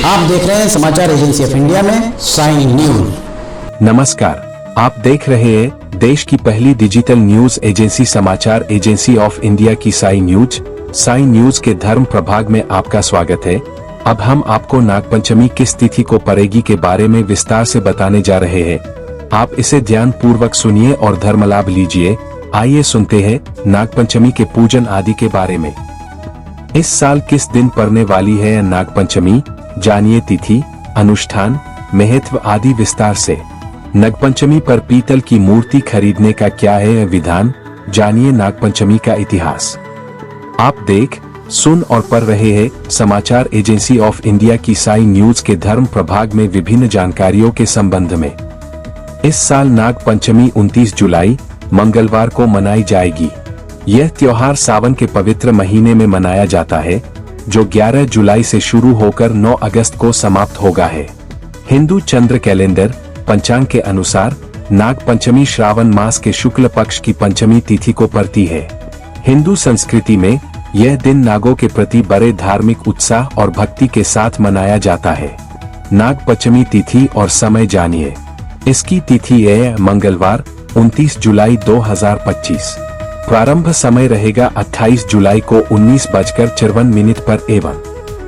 आप देख रहे हैं समाचार एजेंसी ऑफ इंडिया में साई न्यूज। नमस्कार, आप देख रहे हैं देश की पहली डिजिटल न्यूज एजेंसी समाचार एजेंसी ऑफ इंडिया की साई न्यूज। साई न्यूज के धर्म प्रभाग में आपका स्वागत है। अब हम आपको नागपंचमी किस तिथि को पड़ेगी के बारे में विस्तार से बताने जा रहे हैं। आप इसे ध्यान पूर्वक सुनिए और धर्म लाभ लीजिए। आइए सुनते हैं नागपंचमी के पूजन आदि के बारे में। इस साल किस दिन पड़ने वाली है नागपंचमी, जानिए तिथि, अनुष्ठान, महत्व आदि विस्तार से। नागपंचमी पर पीतल की मूर्ति खरीदने का क्या है विधान, जानिए नागपंचमी का इतिहास। आप देख, सुन और पढ़ रहे हैं समाचार एजेंसी ऑफ इंडिया की साई न्यूज के धर्म प्रभाग में विभिन्न जानकारियों के संबंध में। इस साल नागपंचमी 29 जुलाई मंगलवार को मनाई जाएगी। यह त्योहार सावन के पवित्र महीने में मनाया जाता है, जो 11 जुलाई से शुरू होकर 9 अगस्त को समाप्त होगा है। हिंदू चंद्र कैलेंडर पंचांग के अनुसार नागपंचमी श्रावण मास के शुक्ल पक्ष की पंचमी तिथि को पड़ती है। हिंदू संस्कृति में यह दिन नागों के प्रति बड़े धार्मिक उत्साह और भक्ति के साथ मनाया जाता है। नागपंचमी तिथि और समय जानिए। इसकी तिथि है मंगलवार 29 जुलाई 2025। प्रारंभ समय रहेगा 28 जुलाई को 19:54 पर एवं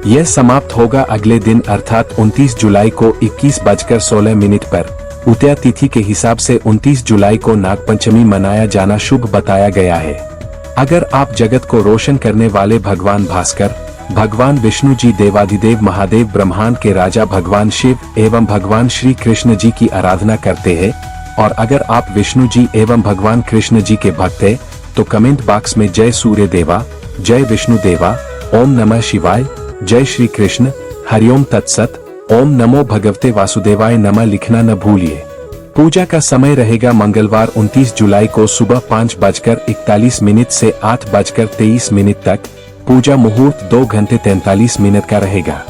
यह समाप्त होगा अगले दिन अर्थात 29 जुलाई को 21:16 पर। उदया तिथि के हिसाब से 29 जुलाई को नागपंचमी मनाया जाना शुभ बताया गया है। अगर आप जगत को रोशन करने वाले भगवान भास्कर, भगवान विष्णु जी, देवाधिदेव महादेव, ब्रह्मांड के राजा भगवान शिव एवं भगवान श्री कृष्ण जी की आराधना करते हैं, और अगर आप विष्णु जी एवं भगवान कृष्ण जी के भक्त हैं, तो कमेंट बॉक्स में जय सूर्य देवा, जय विष्णु देवा, ओम नमः शिवाय, जय श्री कृष्ण, हरिओम तत्सत, ओम नमो भगवते वासुदेवाय नमः लिखना न भूलिए। पूजा का समय रहेगा मंगलवार 29 जुलाई को सुबह 5:41 से 8:23 तक। पूजा मुहूर्त 2 घंटे 43 मिनट का रहेगा।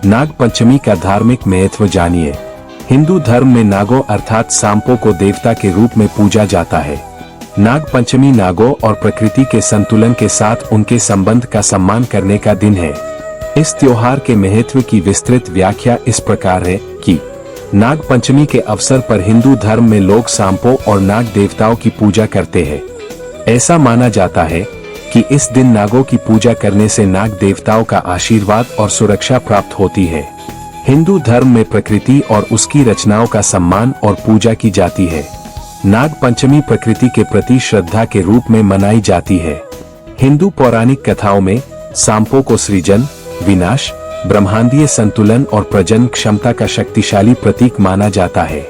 नाग पंचमी का धार्मिक महत्व जानिए। हिंदू धर्म में नागों अर्थात सांपों को देवता के रूप में पूजा जाता है। नाग पंचमी नागों और प्रकृति के संतुलन के साथ उनके संबंध का सम्मान करने का दिन है। इस त्योहार के महत्व की विस्तृत व्याख्या इस प्रकार है कि नाग पंचमी के अवसर पर हिंदू धर्म में लोग सांपों और नाग देवताओं की पूजा करते हैं। ऐसा माना जाता है कि इस दिन नागों की पूजा करने से नाग देवताओं का आशीर्वाद और सुरक्षा प्राप्त होती है। हिंदू धर्म में प्रकृति और उसकी रचनाओं का सम्मान और पूजा की जाती है। नाग पंचमी प्रकृति के प्रति श्रद्धा के रूप में मनाई जाती है। हिंदू पौराणिक कथाओं में सांपों को सृजन, विनाश, ब्रह्मांडीय संतुलन और प्रजनन क्षमता का शक्तिशाली प्रतीक माना जाता है।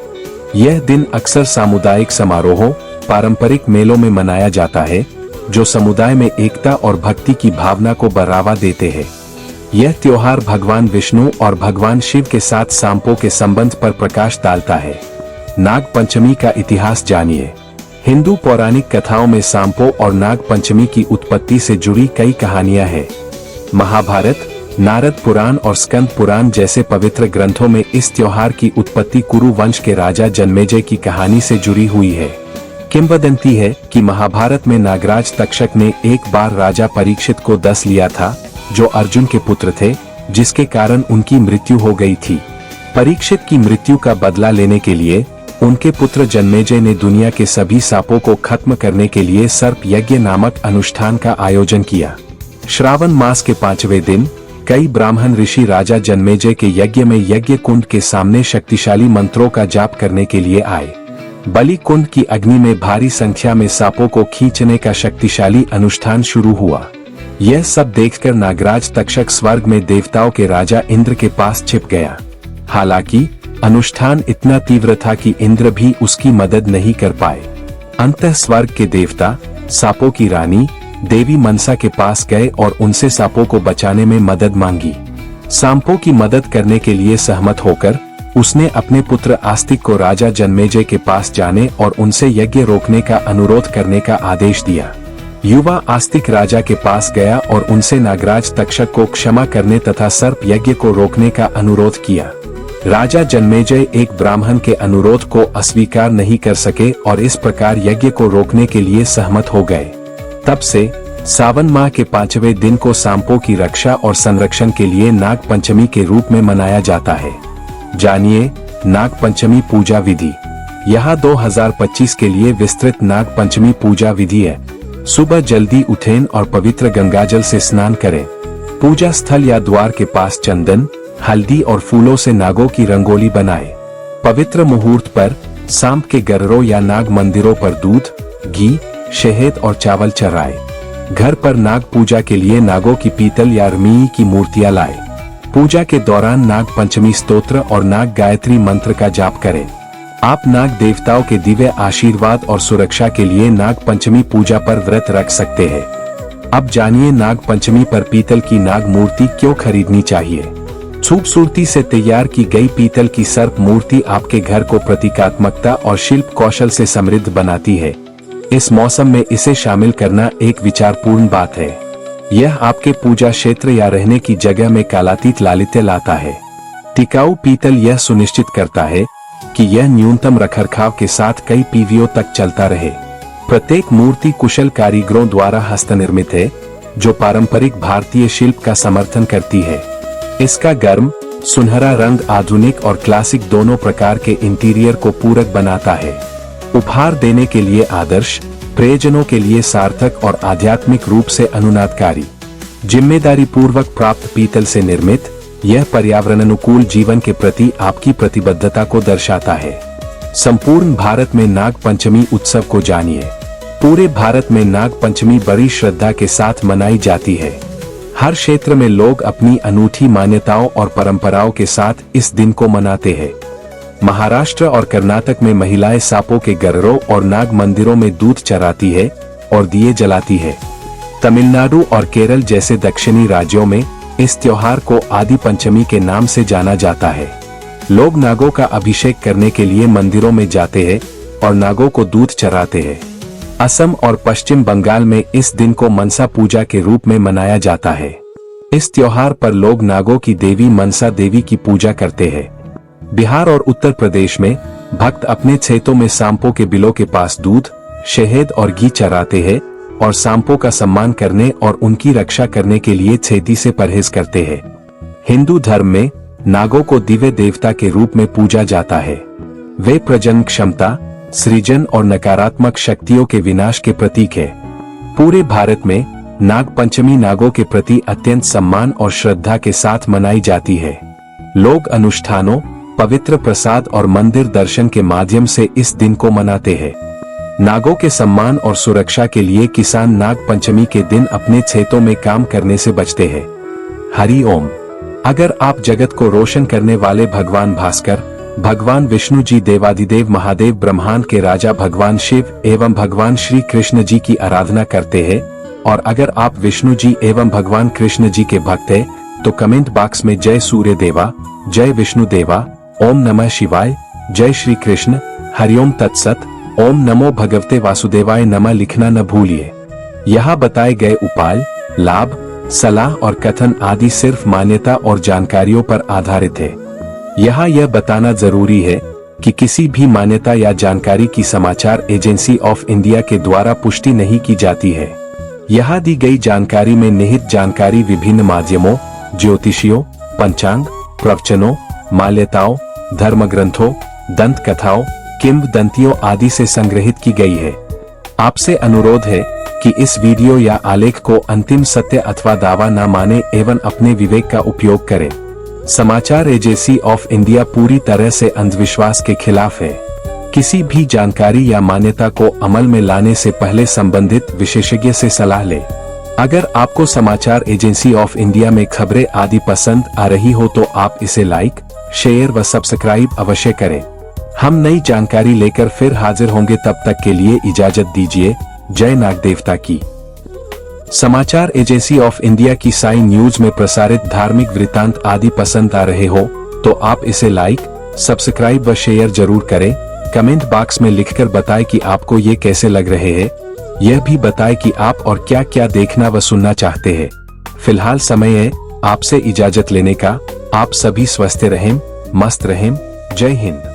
यह दिन अक्सर सामुदायिक समारोहों, पारंपरिक मेलों में मनाया जाता है, जो समुदाय में एकता और भक्ति की भावना को बढ़ावा देते हैं। यह त्योहार भगवान विष्णु और भगवान शिव के साथ सांपों के संबंध पर प्रकाश डालता है। नाग पंचमी का इतिहास जानिए। हिंदू पौराणिक कथाओं में सांपों और नाग पंचमी की उत्पत्ति से जुड़ी कई कहानियां हैं। महाभारत, नारद पुराण और स्कंद पुराण जैसे पवित्र ग्रंथों में इस त्योहार की उत्पत्ति कुरु वंश के राजा जन्मेजय की कहानी से जुड़ी हुई है। किंवदंती है कि महाभारत में नागराज तक्षक ने एक बार राजा परीक्षित को दस लिया था, जो अर्जुन के पुत्र थे, जिसके कारण उनकी मृत्यु हो गई थी। परीक्षित की मृत्यु का बदला लेने के लिए उनके पुत्र जन्मेजय ने दुनिया के सभी सांपों को खत्म करने के लिए सर्प यज्ञ नामक अनुष्ठान का आयोजन किया। श्रावण मास के 5वें दिन कई ब्राह्मण ऋषि राजा जन्मेजय के यज्ञ में यज्ञ कुंड के सामने शक्तिशाली मंत्रों का जाप करने के लिए आए। बलि कुंड की अग्नि में भारी संख्या में सांपों को खींचने का शक्तिशाली अनुष्ठान शुरू हुआ। यह सब देखकर नागराज तक्षक स्वर्ग में देवताओं के राजा इंद्र के पास छिप गया। हालांकि अनुष्ठान इतना तीव्र था कि इंद्र भी उसकी मदद नहीं कर पाए। अंततः स्वर्ग के देवता सांपों की रानी देवी मनसा के पास गए और उनसे सांपों को बचाने में मदद मांगी। सांपों की मदद करने के लिए सहमत होकर उसने अपने पुत्र आस्तिक को राजा जन्मेजय के पास जाने और उनसे यज्ञ रोकने का अनुरोध करने का आदेश दिया। युवा आस्तिक राजा के पास गया और उनसे नागराज तक्षक को क्षमा करने तथा सर्प यज्ञ को रोकने का अनुरोध किया। राजा जन्मेजय एक ब्राह्मण के अनुरोध को अस्वीकार नहीं कर सके और इस प्रकार यज्ञ को रोकने के लिए सहमत हो गए। तब से सावन माह के 5वें दिन को सांपों की रक्षा और संरक्षण के लिए नाग पंचमी के रूप में मनाया जाता है। जानिए नाग पंचमी पूजा विधि। यहाँ 2025 के लिए विस्तृत नाग पंचमी पूजा विधि है। सुबह जल्दी उठें और पवित्र गंगाजल से स्नान करें। पूजा स्थल या द्वार के पास चंदन, हल्दी और फूलों से नागों की रंगोली बनाएं। पवित्र मुहूर्त पर सांप के गररों या नाग मंदिरों पर दूध, घी, शहद और चावल चढ़ाएं। घर पर नाग पूजा के लिए नागों की पीतल या रमी की मूर्तियां लाएं। पूजा के दौरान नाग पंचमी स्तोत्र और नाग गायत्री मंत्र का जाप करें। आप नाग देवताओं के दिव्य आशीर्वाद और सुरक्षा के लिए नाग पंचमी पूजा पर व्रत रख सकते हैं। अब जानिए नाग पंचमी पर पीतल की नाग मूर्ति क्यों खरीदनी चाहिए। खूबसूरती से तैयार की गई पीतल की सर्प मूर्ति आपके घर को प्रतीकात्मकता और शिल्प कौशल से समृद्ध बनाती है। इस मौसम में इसे शामिल करना एक विचारपूर्ण बात है। यह आपके पूजा क्षेत्र या रहने की जगह में कालातीत लालित्य लाता है। टिकाऊ पीतल यह सुनिश्चित करता है कि यह न्यूनतम रखरखाव के साथ कई पीढ़ियों तक चलता रहे। प्रत्येक मूर्ति कुशल कारीगरों द्वारा हस्तनिर्मित है, जो पारंपरिक भारतीय शिल्प का समर्थन करती है। इसका गर्म, सुनहरा रंग आधुनिक और क्लासिक दोनों प्रकार के इंटीरियर को पूरक बनाता है। उपहार देने के लिए आदर्श, प्रियजनों के लिए सार्थक और आध्यात्मिक रूप से अनुनादकारी। जिम्मेदारी पूर्वक प्राप्त पीतल से निर्मित यह पर्यावरण अनुकूल जीवन के प्रति आपकी प्रतिबद्धता को दर्शाता है। संपूर्ण भारत में नाग पंचमी उत्सव को जानिए। पूरे भारत में नाग पंचमी बड़ी श्रद्धा के साथ मनाई जाती है। हर क्षेत्र में लोग अपनी अनूठी मान्यताओं और परंपराओं के साथ इस दिन को मनाते हैं। महाराष्ट्र और कर्नाटक में महिलाएं सांपों के गररों और नाग मंदिरों में दूध चढ़ाती है और दिए जलाती है। तमिलनाडु और केरल जैसे दक्षिणी राज्यों में इस त्योहार को आदि पंचमी के नाम से जाना जाता है। लोग नागों का अभिषेक करने के लिए मंदिरों में जाते हैं और नागों को दूध चढ़ाते हैं। असम और पश्चिम बंगाल में इस दिन को मनसा पूजा के रूप में मनाया जाता है। इस त्योहार पर लोग नागों की देवी मनसा देवी की पूजा करते हैं। बिहार और उत्तर प्रदेश में भक्त अपने खेतों में सांपों के बिलों के पास दूध, शहद और घी चढ़ाते हैं और सांपों का सम्मान करने और उनकी रक्षा करने के लिए छेदी से परहेज करते हैं। हिंदू धर्म में नागों को दिव्य देवता के रूप में पूजा जाता है। वे प्रजनन क्षमता, सृजन और नकारात्मक शक्तियों के विनाश के प्रतीक है। पूरे भारत में नाग पंचमी नागों के प्रति अत्यंत सम्मान और श्रद्धा के साथ मनाई जाती है। लोग अनुष्ठानों, पवित्र प्रसाद और मंदिर दर्शन के माध्यम से इस दिन को मनाते हैं। नागों के सम्मान और सुरक्षा के लिए किसान नाग पंचमी के दिन अपने खेतों में काम करने से बचते हैं। हरि ओम। अगर आप जगत को रोशन करने वाले भगवान भास्कर, भगवान विष्णु जी, देवादिदेव महादेव, ब्रह्मांड के राजा भगवान शिव एवं भगवान श्री कृष्ण जी की आराधना करते हैं और अगर आप विष्णु जी एवं भगवान कृष्ण जी के भक्त हैं तो कमेंट बॉक्स में जय सूर्य देवा, जय विष्णु देवा, ओम नमः शिवाय, जय श्री कृष्ण, हरिओम तत्सत, ओम नमो भगवते वासुदेवाय नमः लिखना न भूलिए। यहाँ बताए गए उपाय, लाभ, सलाह और कथन आदि सिर्फ मान्यता और जानकारियों पर आधारित है। यहाँ यह बताना जरूरी है कि किसी भी मान्यता या जानकारी की समाचार एजेंसी ऑफ इंडिया के द्वारा पुष्टि नहीं की जाती है। यहाँ दी गई जानकारी में निहित जानकारी विभिन्न माध्यमों, ज्योतिषियों, पंचांग, प्रवचनों, मान्यताओं, धर्म ग्रंथों, दंत कथाओं, किंवदंतियों आदि से संग्रहित की गई है। आपसे अनुरोध है कि इस वीडियो या आलेख को अंतिम सत्य अथवा दावा न माने एवं अपने विवेक का उपयोग करें। समाचार एजेंसी ऑफ इंडिया पूरी तरह से अंधविश्वास के खिलाफ है। किसी भी जानकारी या मान्यता को अमल में लाने से पहले संबंधित विशेषज्ञ से सलाह लें। अगर आपको समाचार एजेंसी ऑफ इंडिया में खबरें आदि पसंद आ रही हो तो आप इसे लाइक, शेयर व सब्सक्राइब अवश्य करें। हम नई जानकारी लेकर फिर हाजिर होंगे, तब तक के लिए इजाजत दीजिए। जय नाग देवता की। समाचार एजेंसी ऑफ इंडिया की साई न्यूज में प्रसारित धार्मिक वृत्तांत आदि पसंद आ रहे हो तो आप इसे लाइक, सब्सक्राइब व शेयर जरूर करें। कमेंट बॉक्स में लिखकर बताएं कि आपको ये कैसे लग रहे हैं। यह भी बताएं कि आप और क्या क्या देखना व सुनना चाहते हैं। फिलहाल समय है आपसे इजाजत लेने का। आप सभी स्वस्थ रहें, मस्त रहें। जय हिंद।